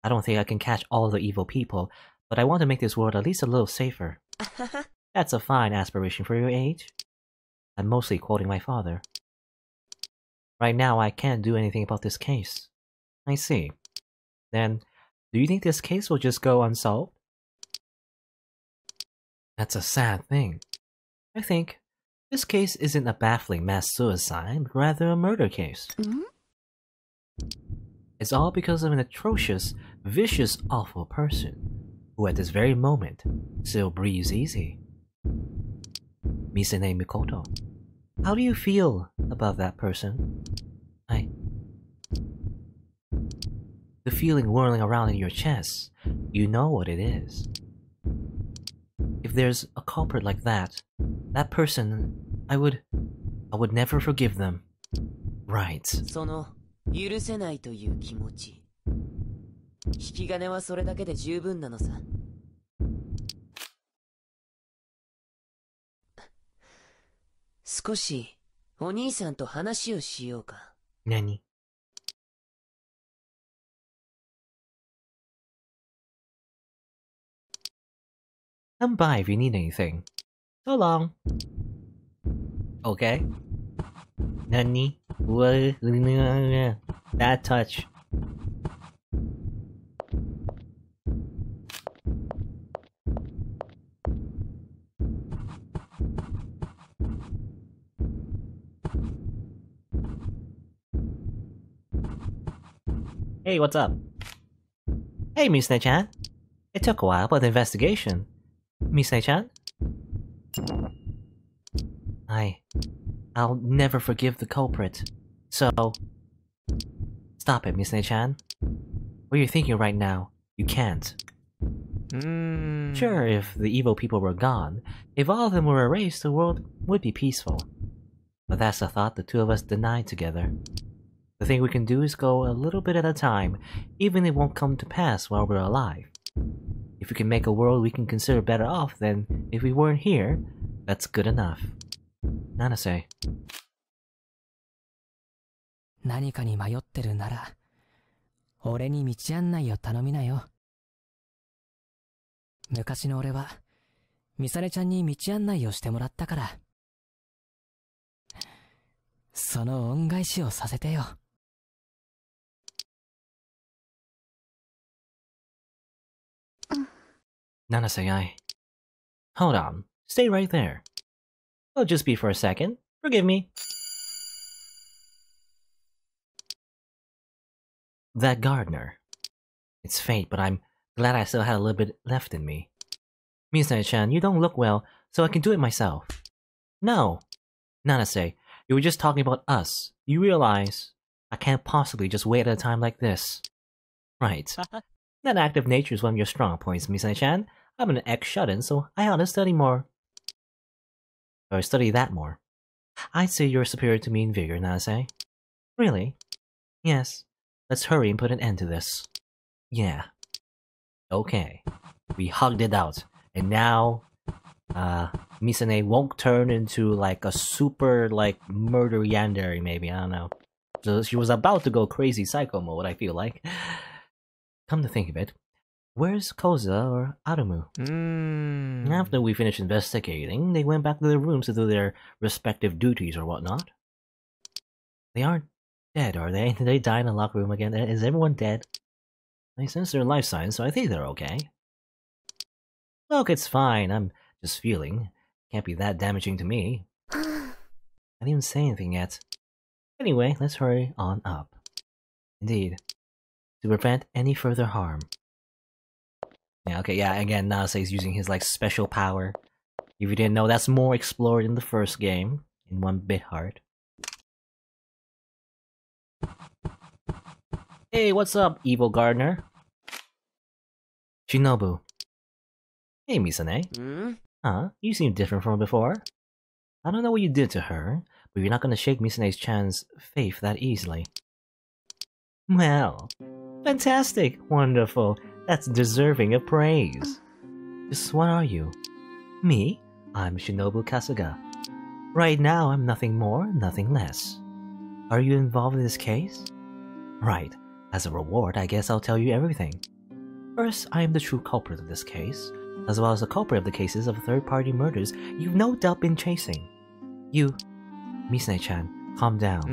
Speaker 1: I don't think I can catch all the evil people, but I want to make this world at least a little safer. That's a fine aspiration for your age. I'm mostly quoting my father. Right now, I can't do anything about this case. I see. Then, do you think this case will just go unsolved? That's a sad thing. I think this case isn't a baffling mass suicide, but rather a murder case. It's all because of an atrocious, vicious, awful person who at this very moment still breathes easy. Misane Mikoto. How do you feel about that person? The feeling whirling around in your chest, you know what it is. If there's a culprit like that, that person, I would never forgive them. Right.
Speaker 3: その許せないという気持ち。引き金はそれだけで十分なのさ。少しお兄さんと話をしようか。
Speaker 1: 何? Come by if you need anything. So long. Okay. Nani? What? That touch. Hey, what's up? Hey, Misane-chan. It took a while, but the investigation. Misane-chan? I'll never forgive the culprit. So... Stop it, Misane-chan. What you're thinking right now, you can't. Sure, if the evil people were gone, if all of them were erased, the world would be peaceful. But that's a thought the two of us denied together. The thing we can do is go a little bit at a time, even if it won't come to pass while we're alive. If we can make a world we can consider better off than if we weren't here, that's good enough. Nanase.
Speaker 4: 何かに迷ってるなら、俺に道案内を頼みなよ。昔の俺は、ミサネちゃんに道案内をしてもらったから。その恩返しをさせてよ。
Speaker 1: Nanase, hold on. Stay right there. I'll just be for a second. Forgive me. That gardener. It's fate, but I'm glad I still had a little bit left in me. Misane-chan, you don't look well, so I can do it myself. No. Nanase, you were just talking about us. You realize I can't possibly just wait at a time like this. Right. That active nature is one of your strong points, Misane-chan. I'm an ex-shut-in, so I ought to study more. Or study that more. I'd say you're superior to me in vigor, Nanase. Really? Yes. Let's hurry and put an end to this. Yeah. Okay. We hugged it out. And now, Misane won't turn into like a super like murder yandere maybe, I don't know. So she was about to go crazy psycho mode, I feel like. Come to think of it, where's Koza or Arumu? After we finished investigating, they went back to their rooms to do their respective duties or whatnot. They aren't dead, are they? Did they die in the locker room again? Is everyone dead? I sense they're life signs, so I think they're okay. Look, it's fine. I'm just feeling. Can't be that damaging to me. I didn't even say anything yet. Anyway, let's hurry on up. Indeed. To prevent any further harm. Yeah, okay, yeah, again, Nase's using his, like, special power. If you didn't know, that's more explored in the first game, in 1BeatHeart. Hey, what's up, evil gardener? Shinobu. Hey, Misane. Huh? You seem different from before. I don't know what you did to her, but you're not gonna shake Misane-chan's faith that easily. Well, fantastic, wonderful. That's deserving of praise. Just what are you? Me? I'm Shinobu Kasuga. Right now, I'm nothing more, nothing less. Are you involved in this case? Right. As a reward, I guess I'll tell you everything. First, I am the true culprit of this case, as well as the culprit of the cases of third-party murders you've no doubt been chasing. You, Misune-chan, calm down.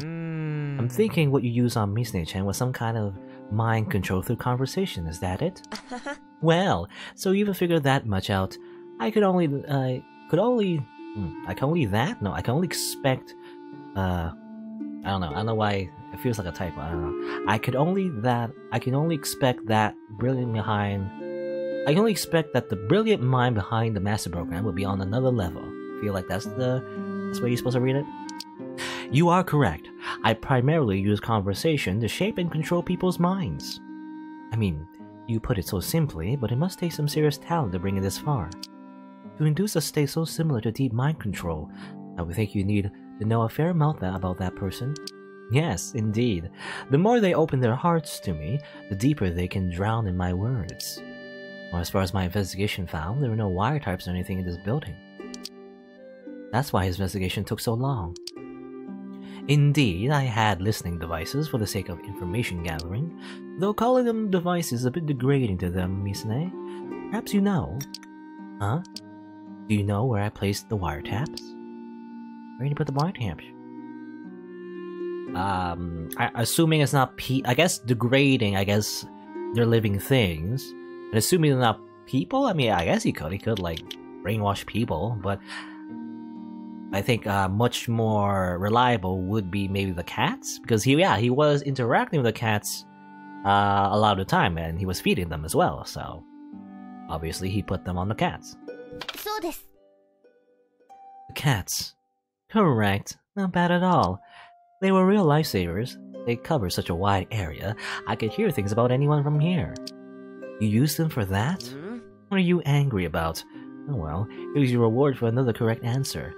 Speaker 1: I'm thinking what you used on Misune-chan was some kind of mind control through conversation, is that it? Well, so you even figured that much out. I can only expect, I don't know why it feels like a typo, I don't know. I can only expect that the brilliant mind behind the master program will be on another level. Feel like that's the way you're supposed to read it? You are correct. I primarily use conversation to shape and control people's minds. I mean, you put it so simply, but it must take some serious talent to bring it this far. To induce a state so similar to deep mind control, I would think you need to know a fair amount about that person. Yes, indeed. The more they open their hearts to me, the deeper they can drown in my words. Well, as far as my investigation found, there were no wiretypes or anything in this building. That's why his investigation took so long. Indeed, I had listening devices for the sake of information gathering, though calling them devices is a bit degrading to them, Misune. Perhaps you know. Huh? Do you know where I placed the wiretaps? Where did you put the wiretaps? Assuming it's not I guess degrading, I guess they're living things. And assuming they're not people, I mean, I guess he could like brainwash people, but I think much more reliable would be maybe the cats, because he was interacting with the cats a lot of the time, and he was feeding them as well, so obviously he put them on the cats. The cats. Correct. Not bad at all. They were real lifesavers. They covered such a wide area, I could hear things about anyone from here. You used them for that? What are you angry about? Oh well, here's your reward for another correct answer.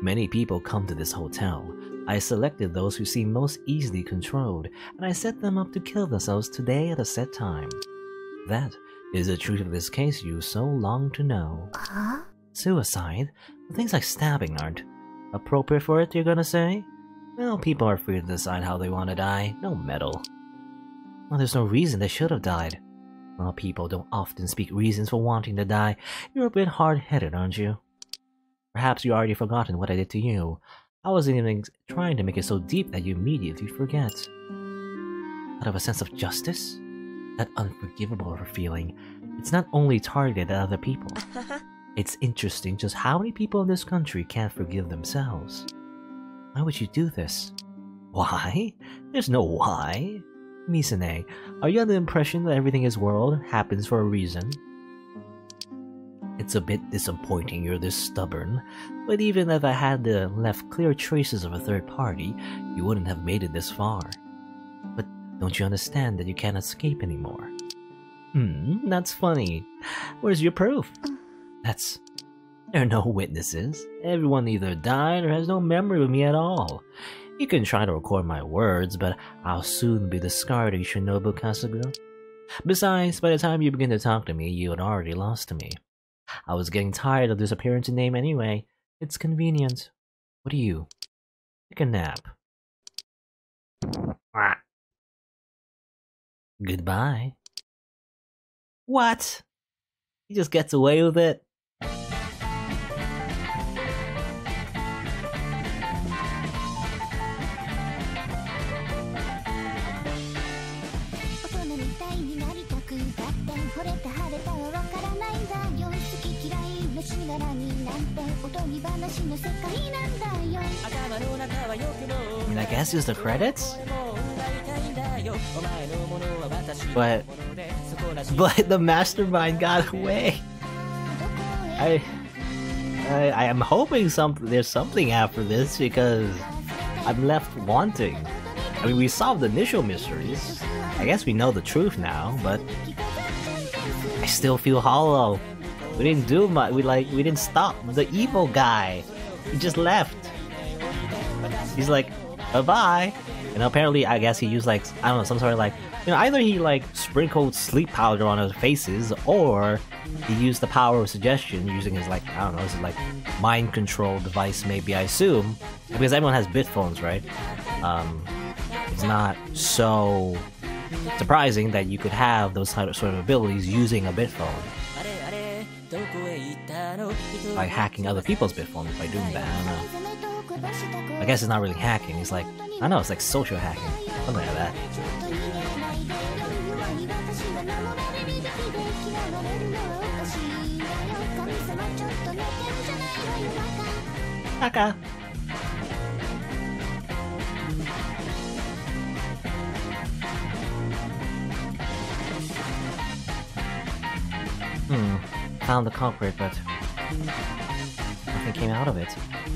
Speaker 1: Many people come to this hotel. I selected those who seem most easily controlled, and I set them up to kill themselves today at a set time. That is the truth of this case you so long to know. Suicide? Things like stabbing aren't appropriate for it, you're gonna say? Well, people are free to decide how they want to die. No meddle. Well, there's no reason they should have died. Well, people don't often speak reasons for wanting to die. You're a bit hard-headed, aren't you? Perhaps you already forgotten what I did to you. I wasn't even trying to make it so deep that you immediately forget. Out of a sense of justice? That unforgivable feeling. It's not only targeted at other people. It's interesting just how many people in this country can't forgive themselves. Why would you do this? Why? There's no why. Misune, are you under the impression that everything in this world happens for a reason? It's a bit disappointing you're this stubborn, but even if I had left clear traces of a third party, you wouldn't have made it this far. But don't you understand that you can't escape anymore? That's funny. Where's your proof? There are no witnesses. Everyone either died or has no memory of me at all. You can try to record my words, but I'll soon be discarding Shinobu Kasuga. Besides, by the time you begin to talk to me, you had already lost to me. I was getting tired of disappearing to name anyway. It's convenient. What do you? Take a nap. Goodbye. What? He just gets away with it? I mean, I guess it's the credits? But the mastermind got away. I am hoping there's something after this, because I'm left wanting. I mean, we solved the initial mysteries. I guess we know the truth now, but I still feel hollow. We didn't do much. We didn't stop the evil guy. He just left. He's like, bye-bye. And apparently, I guess he used like, I don't know, some sort of like, you know, either he like sprinkled sleep powder on our faces, or he used the power of suggestion using his like, I don't know, his like mind control device, maybe, I assume, because everyone has bit phones, right? It's not so surprising that you could have those sort of abilities using a bitphone. By hacking other people's bitphones by doing that, I don't know. I guess it's not really hacking, it's like, I don't know, it's like social hacking. Something like that. Haka! Found the culprit, but nothing came out of it.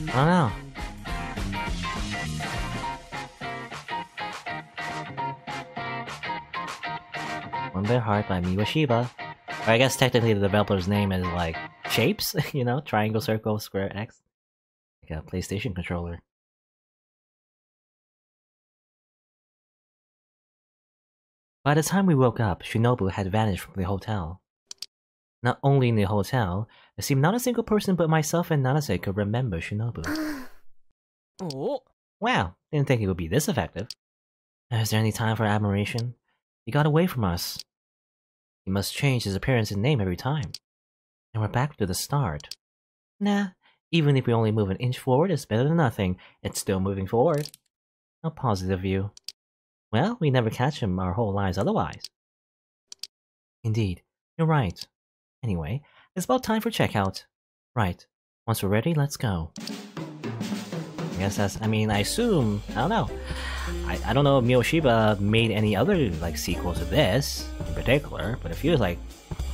Speaker 1: I don't know. One BeatHeart by Miwashiba. Or I guess technically the developer's name is like shapes, you know, triangle, circle, square, X. Like a PlayStation controller. By the time we woke up, Shinobu had vanished from the hotel. Not only in the hotel, it seemed not a single person but myself and Nanase could remember Shinobu.
Speaker 4: Oh.
Speaker 1: Wow, didn't think it would be this effective. Is there any time for admiration? He got away from us. He must change his appearance and name every time. And we're back to the start. Nah, even if we only move an inch forward, it's better than nothing. It's still moving forward. A positive view. Well, we never catch him our whole lives otherwise. Indeed, you're right. Anyway, it's about time for checkout. Right. Once we're ready, let's go. I guess that's, I mean, I assume, I don't know. I don't know if Miwashiba made any other, like, sequels of this, in particular, but it feels like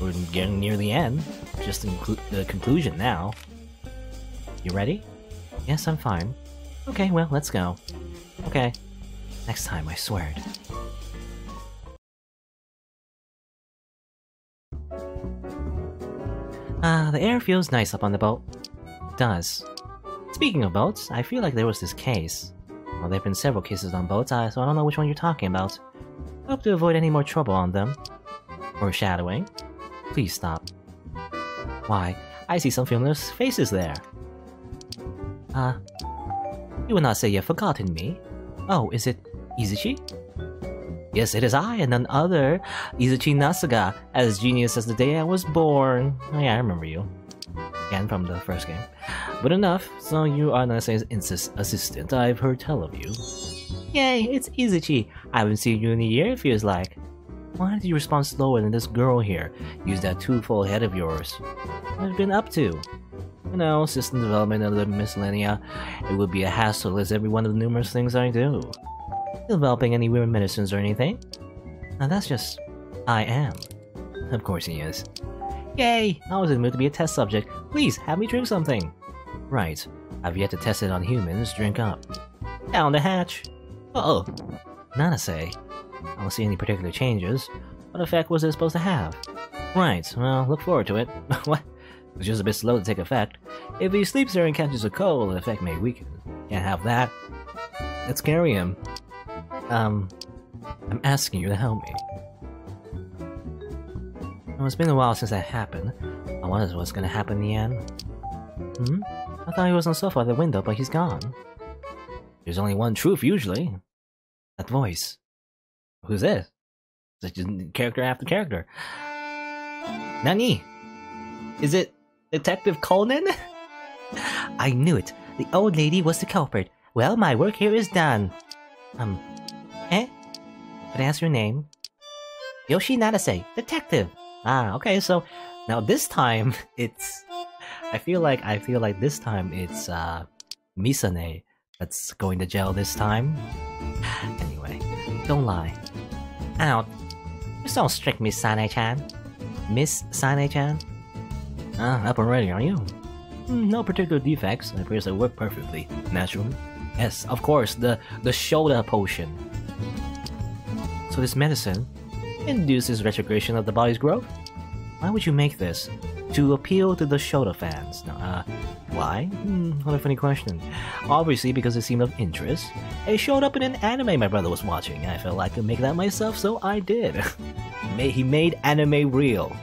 Speaker 1: we're getting near the end. Just the conclusion now. You ready? Yes, I'm fine. Okay, well, let's go. Okay. Next time, I swear it. The air feels nice up on the boat. It does. Speaking of boats, I feel like there was this case. Well, there have been several cases on boats, so I don't know which one you're talking about. Hope to avoid any more trouble on them. Foreshadowing. Please stop. Why, I see some familiar faces there. You would not say you've forgotten me. Oh, is it Izuchi? Yes, it is I, and none other, Izuchi Nasuga, as genius as the day I was born. Oh yeah, I remember you. Again, from the first game. But enough, so you are Nasuga's assistant, I've heard tell of you. Yay, it's Izuchi. I haven't seen you in a year, it feels like. Why did you respond slower than this girl here? Use that two-full head of yours. What have you been up to? You know, system development of the miscellanea. It would be a hassle as every one of the numerous things I do. Developing any weird medicines or anything? Now that's just... I am. Of course he is. Yay! I was in the mood to be a test subject. Please, have me drink something. Right. I've yet to test it on humans. Drink up. Down the hatch. Uh-oh. Nanase. I don't see any particular changes. What effect was it supposed to have? Right, well, look forward to it. What? It's just a bit slow to take effect. If he sleeps there and catches a cold, the effect may weaken. Can't have that. Let's carry him. I'm asking you to help me. Well, it's been a while since that happened. I wonder what's gonna happen in the end. I thought he was on the sofa at the window, but he's gone. There's only one truth, usually. That voice. Who's this? It's just character after character. Nani? Is it Detective Conan? I knew it. The old lady was the culprit. Well, my work here is done. Could I ask your name? Yoshi Narase, detective. Ah, okay, so now this time it's... I feel like this time it's Misane that's going to jail this time. Anyway, don't lie. Out. You're so strict, Miss Sane-chan. Miss Sane-chan? Up and ready, are you? No particular defects. It appears to work perfectly. Naturally. Yes, of course, the shoulder potion. So this medicine induces retrogression of the body's growth? Why would you make this? To appeal to the shoulder fans. Now, why? What a funny question. Obviously because it seemed of interest. It showed up in an anime my brother was watching. I felt like I could make that myself, so I did. He made anime real.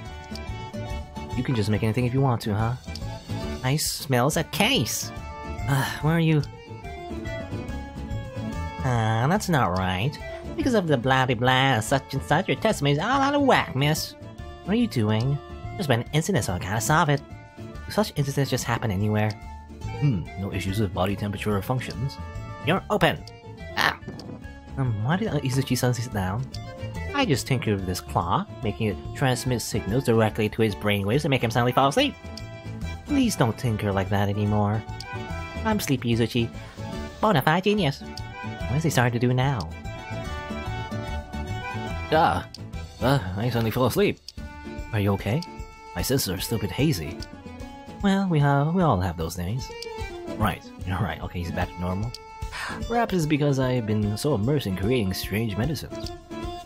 Speaker 1: You can just make anything if you want to, huh? Nice smells a case! Where are you? That's not right. Because of the blah blah blah such and such, your testimony is all out of whack, miss. What are you doing? There's been an incident, so I gotta solve it. Do such incidents just happen anywhere? No issues with body temperature or functions. You're open! Ah! Why did Izuchi-san sit down? I just tinkered with this clock, making it transmit signals directly to his brainwaves and make him suddenly fall asleep. Please don't tinker like that anymore. I'm sleepy, Izuchi. Bonafide genius. What is he starting to do now? I suddenly fell asleep. Are you okay? My senses are still a bit hazy. Well, we all have those days. Right, you're right. Okay, he's back to normal. Perhaps it's because I've been so immersed in creating strange medicines.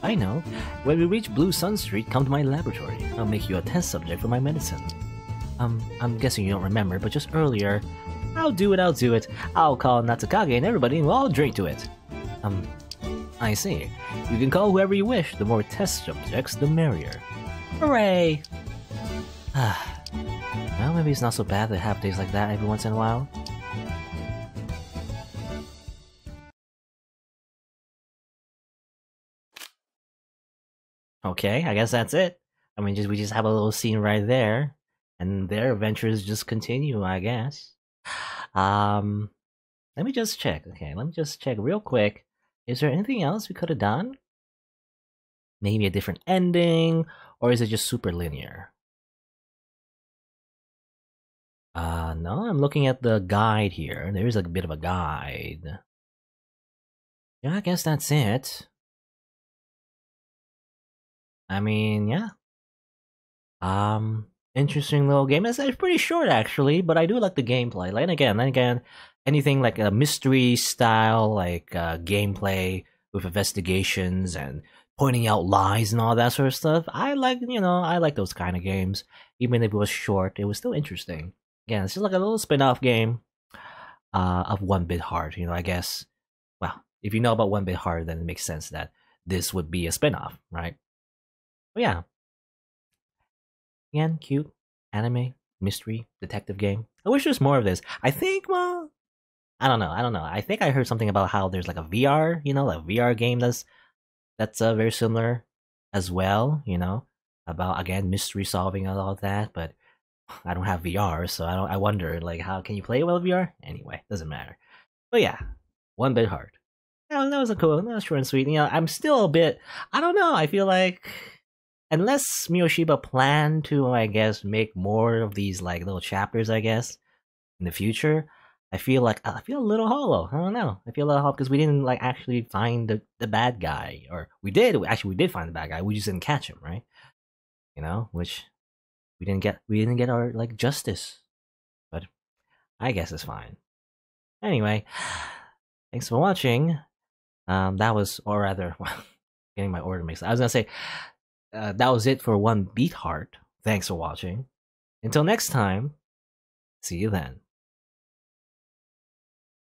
Speaker 1: I know. When we reach Blue Sun Street, come to my laboratory. I'll make you a test subject for my medicine. I'm guessing you don't remember, but just earlier... I'll do it. I'll call Natsukage and everybody and we'll all drink to it. I see. You can call whoever you wish. The more test subjects, the merrier. Hooray! Well, maybe it's not so bad to have days like that every once in a while. Okay, I guess that's it. I mean, we just have a little scene right there, and their adventures just continue, I guess. Let me just check. Okay, let me just check real quick. Is there anything else we could have done? Maybe a different ending, or is it just super linear? No, I'm looking at the guide here. There is a bit of a guide. Yeah, I guess that's it. I mean, yeah. Interesting little game. It's pretty short actually, but I do like the gameplay. Like, and again, anything like a mystery style, like gameplay with investigations and pointing out lies and all that sort of stuff. I like those kind of games. Even if it was short, it was still interesting. Again, it's just like a little spin-off game of 1BeatHeart. I guess. Well, if you know about 1BeatHeart, then it makes sense that this would be a spin-off, right? But yeah. Again, cute, anime, mystery, detective game. I wish there's more of this. I think, well, I don't know. I think I heard something about how there's like a VR, like a VR game that's very similar as well, about, again, mystery solving and all that, but I don't have VR, so I wonder, like, how can you play it with VR? Anyway, doesn't matter. But yeah, 1BeatHeart. That was that was short and sweet. I'm still a bit, I don't know, I feel like, unless Miwashiba plan to, I guess, make more of these, like, little chapters, I guess, in the future, I feel a little hollow. I don't know. I feel a little hollow because we didn't, like, actually find the bad guy. Or we did. Actually, we did find the bad guy. We just didn't catch him, right? Which we didn't get our, like, justice. But I guess it's fine. Anyway, thanks for watching. That was, or rather, getting my order mixed up. I was gonna say, that was it for 1BeatHeart. Thanks for watching. Until next time, see you then.